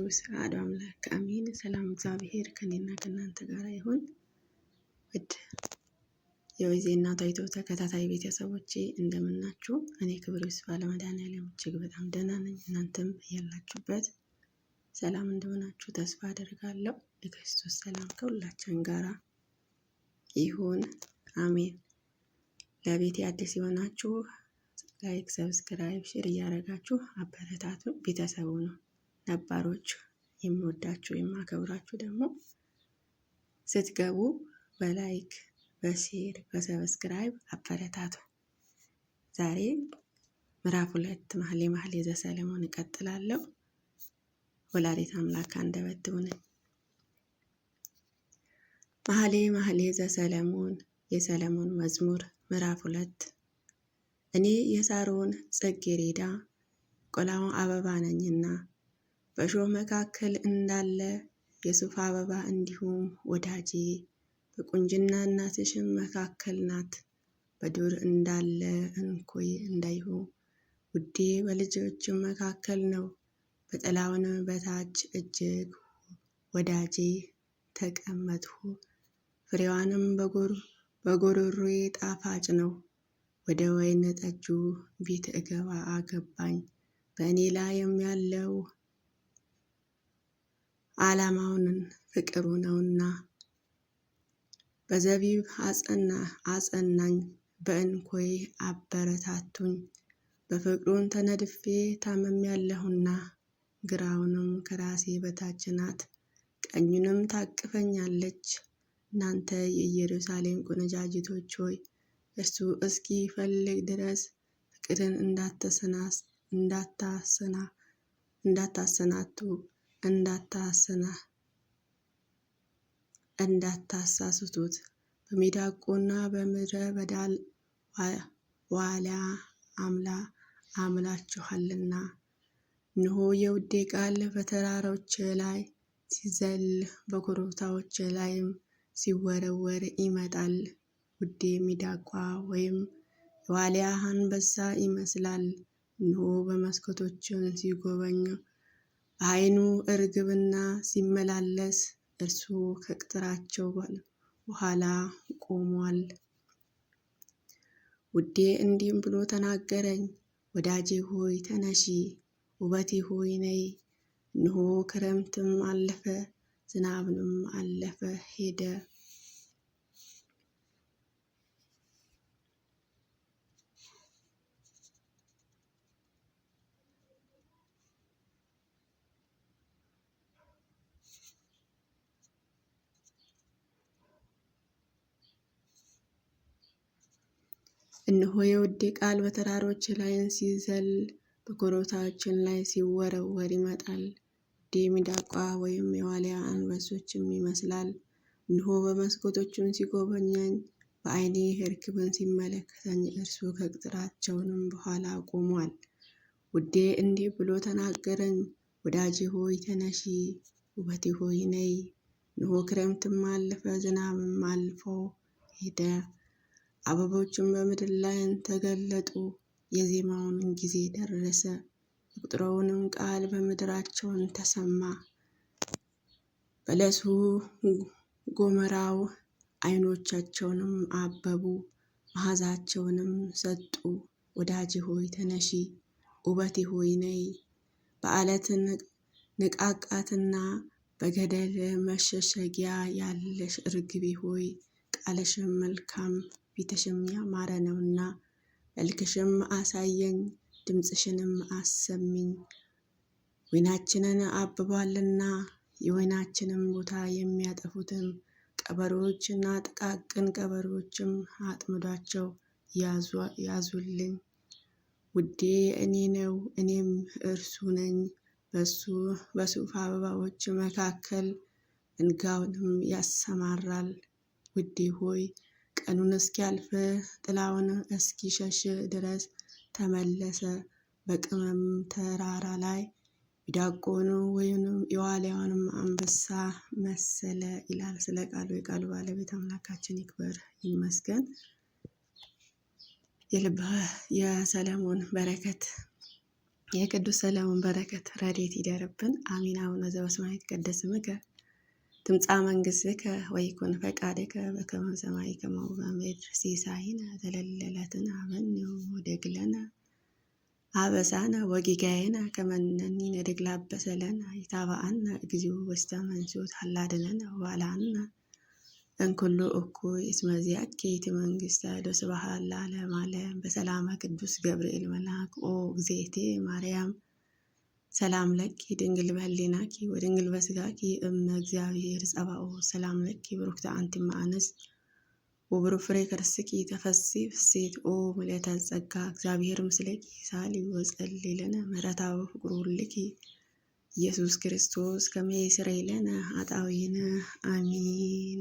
ቅዱስ አሐዱ አምላክ አሜን። ሰላም እግዚአብሔር ከኔና ከእናንተ ጋር ይሁን። ውድ የወይዜ እናቷ ዩቲዩብ ተከታታይ ቤተሰቦቼ እንደምናችሁ? እኔ ክብር ይስፋ ለመድኃኒዓለም እጅግ በጣም ደህና ነኝ። እናንተም ያላችሁበት ሰላም እንደሆናችሁ ተስፋ አደርጋለሁ። የክርስቶስ ሰላም ከሁላችን ጋራ ይሁን አሜን። ለቤቴ አዲስ የሆናችሁ ላይክ፣ ሰብስክራይብ፣ ሼር እያደረጋችሁ አበረታቱ። ቤተሰቡ ነው። ነባሮች የሚወዳችሁ የማከብራችሁ ደግሞ ስትገቡ በላይክ፣ በሼር፣ በሰብስክራይብ አበረታቱ። ዛሬ ምዕራፍ 2 መኃልየ ዘሰሎሞን እቀጥላለሁ። ወላዲተ አምላክ አንደበት ትሁነኝ። መኃልየ ዘሰሎሞን የሰሎሞን መዝሙር ምዕራፍ 2 እኔ የሳሮን ጽጌረዳ ቆላው አበባ ነኝና በእሾህ መካከል እንዳለ የሱፍ አበባ እንዲሁም ወዳጄ በቁንጅና እናትሽም መካከል ናት። በዱር እንዳለ እንኮይ እንዳይሁ ውዴ በልጆችም መካከል ነው። በጥላውን በታች እጅግ ወዳጄ ተቀመጥሁ። ፍሬዋንም በጎሮሮዬ ጣፋጭ ነው። ወደ ወይን ጠጁ ቤት እገባ አገባኝ። በእኔ ላይም ያለው ዓላማውን ፍቅሩ ነውና በዘቢብ አጸናኝ፣ በእንኮይ አበረታቱኝ። በፍቅሩን ተነድፌ ታምሜያለሁና ግራውንም ከራሴ በታች ናት፣ ቀኙንም ታቅፈኛለች። እናንተ የኢየሩሳሌም ቆነጃጅቶች ሆይ እርሱ እስኪፈልግ ድረስ ፍቅርን እንዳታሳስቱት። በሚዳቆና በምድረ በዳ ዋሊያ አምላችኋልና። እነሆ የውዴ ቃል በተራሮች ላይ ሲዘል በኮረብታዎች ላይም ሲወረወር ይመጣል። ውዴ ሚዳቋ ወይም የዋሊያ አንበሳ ይመስላል። እነሆ በመስኮቶችን ሲጎበኝ በዓይኑ እርግብና ሲመላለስ እርሱ ከቅጥራቸው በኋላ ቆሟል። ውዴ እንዲህም ብሎ ተናገረኝ፣ ወዳጄ ሆይ ተነሺ፣ ውበቴ ሆይ ነይ። እነሆ ክረምትም አለፈ፣ ዝናብንም አለፈ ሄደ። እነሆ የውዴ ቃል በተራሮች ላይ ሲዘል በኮረብታዎችን ላይ ሲወረወር ይመጣል። ውዴ ሚዳቋ ወይም የዋሊያ አንበሶችም ይመስላል። እነሆ በመስኮቶቹን ሲጎበኘኝ በዓይኔ እርግብን ሲመለከተኝ እርሱ ከቅጥራቸውንም በኋላ ቆሟል። ውዴ እንዲህ ብሎ ተናገረኝ፣ ወዳጄ ሆይ ተነሺ፣ ውበቴ ሆይ ነይ። እነሆ ክረምትም አለፈ፣ ዝናብም አልፎ ሄደ። አበቦችም በምድር ላይ ተገለጡ። የዜማውን ጊዜ ደረሰ፣ የቁጥሮውንም ቃል በምድራቸውን ተሰማ። በለሱ ጎመራው ዓይኖቻቸውንም አበቡ፣ መዓዛቸውንም ሰጡ። ወዳጄ ሆይ ተነሺ፣ ውበቴ ሆይ ነይ። በዓለት ንቃቃትና በገደል መሸሸጊያ ያለሽ እርግቤ ሆይ ቃልሽም መልካም ፊትሽም ያማረ ነውና መልክሽም አሳየኝ፣ ድምፅሽንም አሰሚኝ። ወይናችንን አብቧልና የወይናችንም ቦታ የሚያጠፉትም ቀበሮችና ጥቃቅን ቀበሮችም አጥምዷቸው ያዙልኝ። ውዴ እኔ ነው፣ እኔም እርሱ ነኝ። በሱፍ አበባዎች መካከል መንጋውንም ያሰማራል። ውዴ ሆይ ቀኑን እስኪያልፍ ጥላውን እስኪሸሽ ድረስ ተመለሰ። በቅመም ተራራ ላይ ሚዳቆን ወይም የዋሊያውንም አንበሳ መሰለ ይላል። ስለ ቃሉ የቃሉ ባለቤት አምላካችን ይክበር ይመስገን። የሰሎሞን በረከት የቅዱስ ሰለሞን በረከት ረድኤት ይደርብን። አሚን። አቡነ ዘበሰማያት ይትቀደስ ስምከ ትምጻእ መንግሥትከ ወይኩን ፈቃድከ በከመ በሰማይ ከማሁ በምድር ሲሳይነ ዘለለዕለትነ ሀበነ ወኅድግ ለነ አበሳነ ወጌጋየነ ከመ ንሕነኒ ንኅድግ ለአበሰ ለነ ኢታብአነ እግዚኦ ውስተ መንሱት አላድኅነነ ወባልሐነ እምኩሉ እኩይ እስመ ዚአከ ይእቲ መንግሥት ኃይል ወስብሐት ለዓለመ ዓለም። በሰላመ ቅዱስ ገብርኤል መልአክ ኦ እግዝእትየ ማርያም ሰላም ለኪ ድንግል በህሊናኪ ወድንግል በስጋኪ እመ እግዚአብሔር ጸባኦት ሰላም ለኪ ብሩክተ አንቲ እም አንስት ወብሩክ ፍሬ ከርሥኪ ተፈሥሒ ፍሥሕት ኦ ምልዕተ ጸጋ እግዚአብሔር ምስለኪ ሳሊ ወጸልዪ ለነ ምህረታ ወፍቁር ሁልኪ ኢየሱስ ክርስቶስ ከመ ይስረይ ለነ ኃጣውኢነ አሜን።